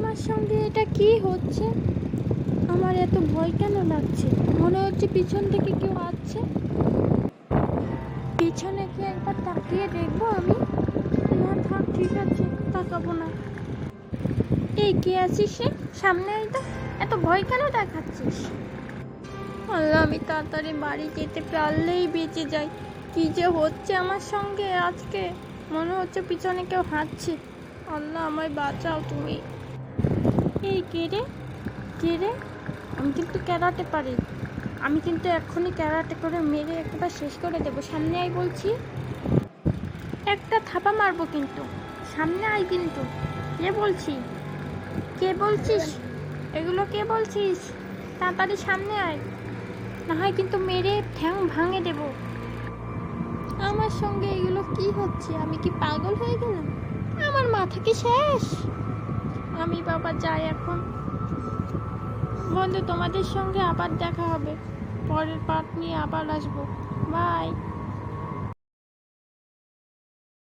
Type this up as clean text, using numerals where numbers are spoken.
আমার সঙ্গে এটা কি হচ্ছে? আমার এত ভয় কেন লাগছে? মনে হচ্ছে পিছন থেকে কেউ আসছে। পিছনে কি একবার তাকিয়ে দেখবো আমি? না থাক, ঠিক আছে, তাকাবো না। এই কে আছিস রে? সামনে আয় তো। এত ভয় কেন দেখাচ্ছিস? আল্লাহ, আমি তাড়াতাড়ি বাড়ি যেতে পারলেই বেঁচে যাই। কি যে হচ্ছে আমার সঙ্গে আজকে, মনে হচ্ছে পিছনে কেউ হাঁটছে। আল্লাহ, আমায় বাঁচাও তুমি। এই কে রে? কে রে? আমি কিন্তু ক্যারাটে পারি। আমি কিন্তু এক্ষুনি ক্যারাটে করে মেরে একবার শেষ করে দেবো। সামনে আয় বলছি। একটা থাপা মারবো কিন্তু। সামনে আয় কিন্তু। কে বলছি? কে বলছিস? এগুলো কে বলছিস? তাড়াতাড়ি সামনে আয়, না হয় কিন্তু মেরে ঠ্যাং ভাঙে দেব। আমার সঙ্গে এগুলো কি হচ্ছে? আমি কি পাগল হয়ে গেলাম? আমার মাথা কি শেষ? আমি বাবা যাই এখন। বন্ধু, তোমাদের সঙ্গে আবার দেখা হবে। পরের পার্ট নিয়ে আবার আসবো। বাই।